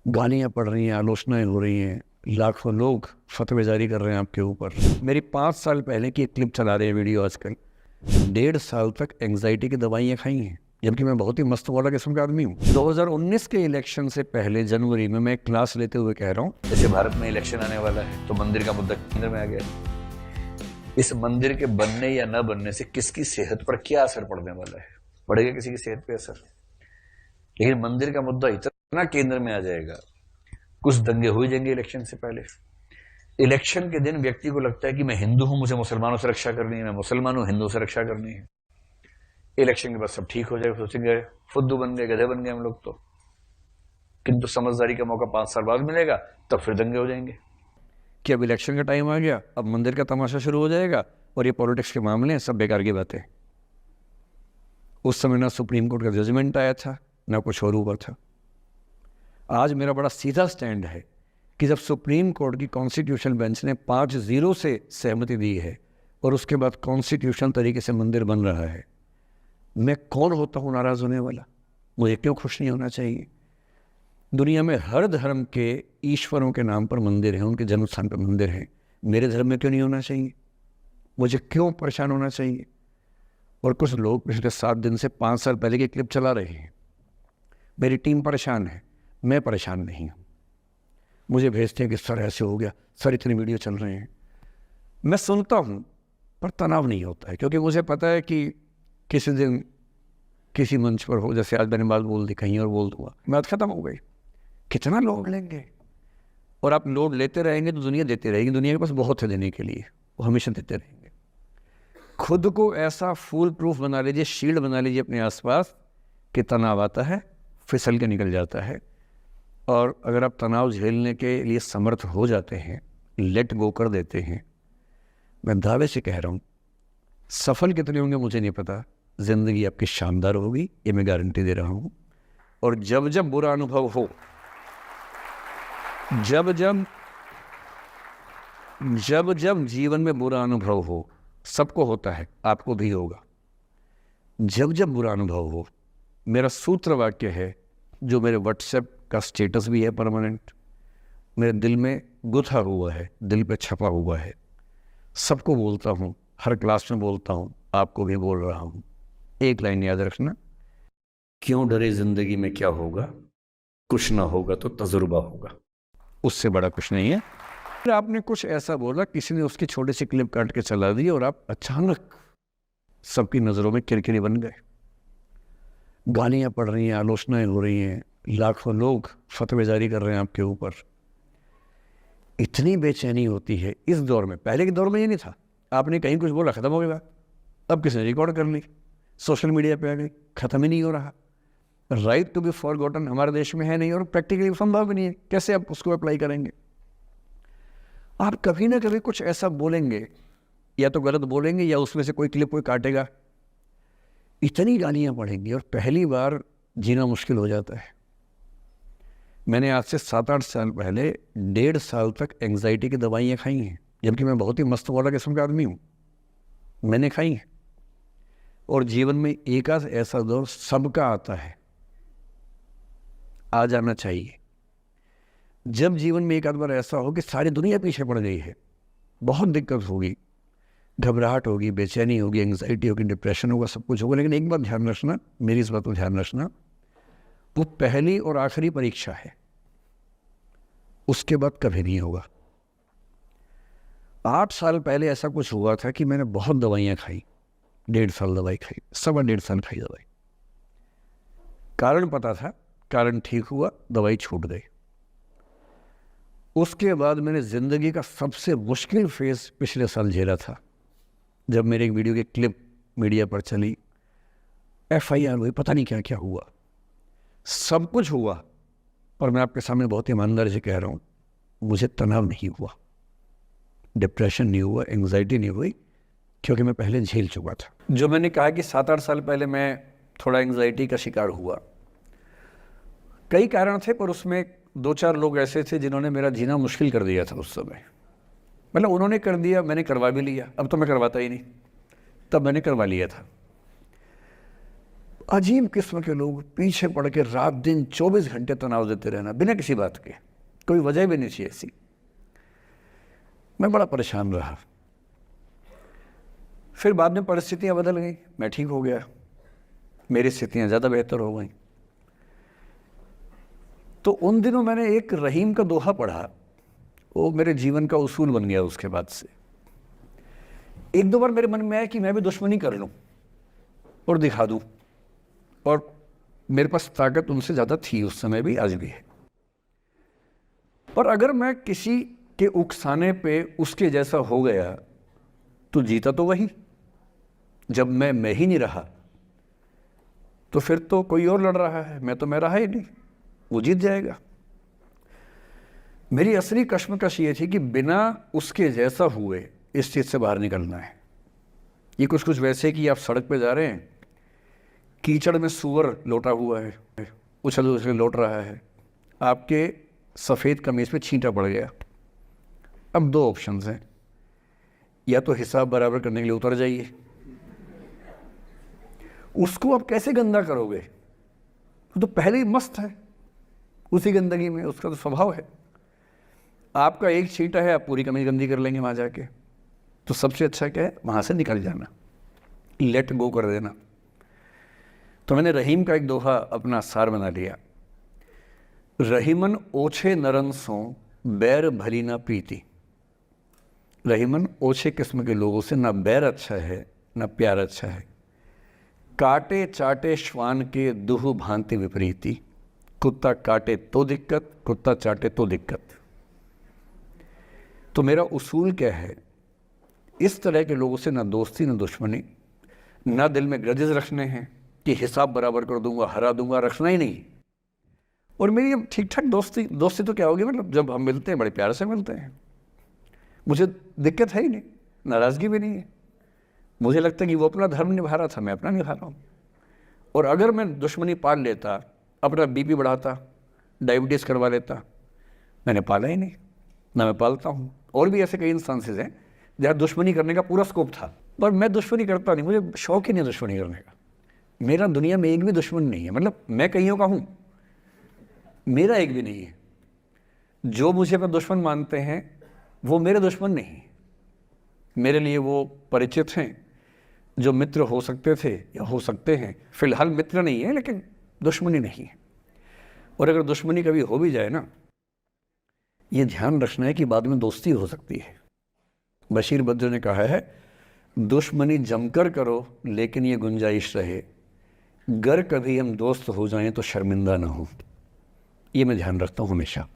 गालियाँ पड़ रही हैं, आलोचनाएं हो रही हैं, लाखों लोग फतवे जारी कर रहे हैं आपके ऊपर। मेरी 5 साल पहले की एक क्लिप चला रहे हैं वीडियो आजकल। 1.5 साल तक एंग्जाइटी की दवाइयाँ खाई हैं, जबकि मैं बहुत ही मस्त वाला किस्म का आदमी हूँ। 2019 के इलेक्शन से पहले जनवरी में मैं क्लास लेते हुए कह रहा हूँ, जैसे भारत में इलेक्शन आने वाला है तो मंदिर का मुद्दा केंद्र में आ गया। इस मंदिर के बनने या न बनने से किसकी सेहत पर क्या असर पड़ने वाला है? पड़ेगा किसी की सेहत पे असर, लेकिन मंदिर का मुद्दा इतना केंद्र में आ जाएगा। कुछ दंगे हो जाएंगे इलेक्शन से पहले। इलेक्शन के दिन व्यक्ति को लगता है कि मैं हिंदू हूं, मुझे मुसलमानों से रक्षा करनी है, मैं मुसलमान हूं, हिंदू से रक्षा करनी है। इलेक्शन के बाद सब ठीक हो जाएगा, सोचेंगे फुद्दू बन गए, गधे बन गए हम लोग तो। किंतु समझदारी का मौका 5 साल बाद मिलेगा, तब फिर दंगे हो जाएंगे कि अब इलेक्शन का टाइम आ गया, अब मंदिर का तमाशा शुरू हो जाएगा और ये पॉलिटिक्स के मामले हैं, सब बेकार की बातें। उस समय ना सुप्रीम कोर्ट का जजमेंट आया था, ना कुछ और ऊपर था। आज मेरा बड़ा सीधा स्टैंड है कि जब सुप्रीम कोर्ट की कॉन्स्टिट्यूशन बेंच ने 5-0 से सहमति दी है और उसके बाद कॉन्स्टिट्यूशन तरीके से मंदिर बन रहा है, मैं कौन होता हूँ नाराज़ होने वाला? मुझे क्यों खुश नहीं होना चाहिए? दुनिया में हर धर्म के ईश्वरों के नाम पर मंदिर हैं, उनके जन्म स्थान पर मंदिर हैं। मेरे धर्म में क्यों नहीं होना चाहिए? मुझे क्यों परेशान होना चाहिए? और कुछ लोग पिछले 7 दिन से 5 साल पहले की क्लिप चला रहे हैं। मेरी टीम परेशान है, मैं परेशान नहीं हूँ। मुझे भेजते हैं कि सर ऐसे हो गया, सर इतने वीडियो चल रहे हैं। मैं सुनता हूँ पर तनाव नहीं होता है, क्योंकि मुझे पता है कि किसी दिन किसी मंच पर हो, जैसे आज मैंने बात बोल दी, कहीं और बोल दूंगा, बात खत्म हो गई। कितना लोड लेंगे? और आप लोड लेते रहेंगे तो दुनिया देती रहेगी। दुनिया के पास बहुत है देने के लिए, वो हमेशा देते रहेंगे। खुद को ऐसा फूल प्रूफ बना लीजिए, शील्ड बना लीजिए अपने आसपास कि तनाव आता है फिसल के निकल जाता है। और अगर आप तनाव झेलने के लिए समर्थ हो जाते हैं, लेट गो कर देते हैं, मैं दावे से कह रहा हूँ, सफल कितने होंगे मुझे नहीं पता, ज़िंदगी आपकी शानदार होगी, ये मैं गारंटी दे रहा हूँ। और जब जब बुरा अनुभव हो, जब जब जीवन में बुरा अनुभव हो, सबको होता है, आपको भी होगा। जब जब बुरा अनुभव हो, मेरा सूत्र वाक्य है, जो मेरे व्हाट्सएप का स्टेटस भी है परमानेंट, मेरे दिल में गुथा हुआ है, दिल पे छपा हुआ है, सबको बोलता हूँ, हर क्लास में बोलता हूँ, आपको भी बोल रहा हूँ। एक लाइन याद रखना, क्यों डरे जिंदगी में क्या होगा, कुछ ना होगा तो तजुर्बा होगा, उससे बड़ा कुछ नहीं है। फिर आपने कुछ ऐसा बोला, किसी ने उसकी छोटी सी क्लिप काट के चला दी और आप अचानक सबकी नज़रों में किरकिरी बन गए। गालियाँ पड़ रही हैं, आलोचनाएं हो रही हैं, लाखों लोग फतवे जारी कर रहे हैं आपके ऊपर। इतनी बेचैनी होती है इस दौर में। पहले के दौर में ये नहीं था, आपने कहीं कुछ बोला ख़त्म हो गया। अब किसी ने रिकॉर्ड कर ली, सोशल मीडिया पे आ गई, ख़त्म ही नहीं हो रहा। राइट टू बी फॉरगॉटन हमारे देश में है नहीं, और प्रैक्टिकली संभव भी नहीं है। कैसे आप उसको अप्लाई करेंगे? आप कभी ना कभी कुछ ऐसा बोलेंगे, या तो गलत बोलेंगे या उसमें से कोई क्लिप कोई काटेगा, इतनी गालियाँ पड़ेंगी और पहली बार जीना मुश्किल हो जाता है। मैंने आज से 7-8 साल पहले 1.5 साल तक एंग्जाइटी की दवाइयाँ खाई हैं, जबकि मैं बहुत ही मस्त वाला किस्म का आदमी हूँ। मैंने खाई हैं। और जीवन में एक आध ऐसा दौर सबका आता है, आ जाना चाहिए। जब जीवन में एक आध बार ऐसा हो कि सारी दुनिया पीछे पड़ गई है, बहुत दिक्कत होगी, घबराहट होगी, बेचैनी होगी, एंग्जाइटी होगी, डिप्रेशन होगा, सब कुछ होगा। लेकिन एक बात ध्यान रखना, मेरी इस बात को ध्यान रखना, वो पहली और आखिरी परीक्षा है, उसके बाद कभी नहीं होगा। 8 साल पहले ऐसा कुछ हुआ था कि मैंने बहुत दवाइयाँ खाई, 1.5 साल दवाई खाई, 1.5 साल खाई दवाई। कारण पता था, कारण ठीक हुआ, दवाई छूट गई। उसके बाद मैंने ज़िंदगी का सबसे मुश्किल फेज़ पिछले साल झेला था, जब मेरे एक वीडियो की क्लिप मीडिया पर चली, FIR हुई, पता नहीं क्या क्या हुआ, सब कुछ हुआ। और मैं आपके सामने बहुत ईमानदारी से कह रहा हूँ, मुझे तनाव नहीं हुआ, डिप्रेशन नहीं हुआ, एंग्जाइटी नहीं हुई, क्योंकि मैं पहले झेल चुका था। जो मैंने कहा कि 7-8 साल पहले मैं थोड़ा एंग्जाइटी का शिकार हुआ, कई कारण थे, पर उसमें 2-4 लोग ऐसे थे जिन्होंने मेरा जीना मुश्किल कर दिया था उस समय। मतलब उन्होंने कर दिया, मैंने करवा भी लिया। अब तो मैं करवाता ही नहीं, तब मैंने करवा लिया था। अजीब किस्म के लोग पीछे पड़ के रात दिन 24 घंटे तनाव देते रहना बिना किसी बात के, कोई वजह भी नहीं थी ऐसी। मैं बड़ा परेशान रहा। फिर बाद में परिस्थितियां बदल गई, मैं ठीक हो गया, मेरी स्थितियां ज़्यादा बेहतर हो गई। तो उन दिनों मैंने एक रहीम का दोहा पढ़ा, वो मेरे जीवन का उसूल बन गया। उसके बाद से एक दो बार मेरे मन में आया कि मैं भी दुश्मनी कर लूं और दिखा दूं, और मेरे पास ताकत उनसे ज़्यादा थी उस समय भी, आज भी है। पर अगर मैं किसी के उकसाने पे उसके जैसा हो गया तो जीता तो वही। जब मैं ही नहीं रहा तो फिर तो कोई और लड़ रहा है, मैं रहा ही नहीं, वो जीत जाएगा। मेरी असली कश्मकश ये थी कि बिना उसके जैसा हुए इस चीज़ से बाहर निकलना है। ये कुछ वैसे कि आप सड़क पे जा रहे हैं, कीचड़ में सूअर लोटा हुआ है, उछल उछल लौट रहा है, आपके सफ़ेद कमीज पे छींटा पड़ गया। अब दो ऑप्शंस हैं, या तो हिसाब बराबर करने के लिए उतर जाइए, उसको आप कैसे गंदा करोगे, वो तो पहले ही मस्त है उसी गंदगी में, उसका तो स्वभाव है। आपका एक छींटा है, आप पूरी कमीज गंदी कर लेंगे वहाँ जाके। तो सबसे अच्छा क्या है, वहाँ से निकल जाना, लेट गो कर देना। तो मैंने रहीम का एक दोहा अपना सार बना लिया, रहीमन ओछे नरन सो बैर भली ना प्रीति। रहीमन ओछे किस्म के लोगों से ना बैर अच्छा है ना प्यार अच्छा है। काटे चाटे श्वान के दुह भांति विपरीति। कुत्ता काटे तो दिक्कत, कुत्ता चाटे तो दिक्कत। तो मेरा उसूल क्या है, इस तरह के लोगों से ना दोस्ती ना दुश्मनी, ना दिल में ग्रजेस रखने हैं कि हिसाब बराबर कर दूंगा, हरा दूंगा, रखना ही नहीं। और मेरी ठीक ठाक दोस्ती तो क्या होगी, मतलब जब हम मिलते हैं बड़े प्यार से मिलते हैं, मुझे दिक्कत है ही नहीं, नाराज़गी भी नहीं है। मुझे लगता है कि वो अपना धर्म निभा रहा था, मैं अपना निभा रहा हूँ। और अगर मैं दुश्मनी पाल लेता, अपना बीपी बढ़ाता, डायबिटीज़ करवा लेता, मैंने पाला ही नहीं, ना मैं पालता हूँ। और भी ऐसे कई इंस्टांसेस हैं जहाँ दुश्मनी करने का पूरा स्कोप था, पर मैं दुश्मनी करता नहीं, मुझे शौक ही नहीं दुश्मनी करने का। मेरा दुनिया में एक भी दुश्मन नहीं है, मतलब मैं कईयों का हूँ, मेरा एक भी नहीं है। जो मुझे अपना दुश्मन मानते हैं वो मेरे दुश्मन नहीं, मेरे लिए वो परिचित हैं जो मित्र हो सकते थे या हो सकते हैं। फिलहाल मित्र नहीं है, लेकिन दुश्मनी नहीं है। और अगर दुश्मनी कभी हो भी जाए ना, ये ध्यान रखना है कि बाद में दोस्ती हो सकती है। बशीर बद्र ने कहा है, दुश्मनी जमकर करो लेकिन ये गुंजाइश रहे, गर कभी हम दोस्त हो जाएं तो शर्मिंदा ना हो। ये मैं ध्यान रखता हूँ हमेशा।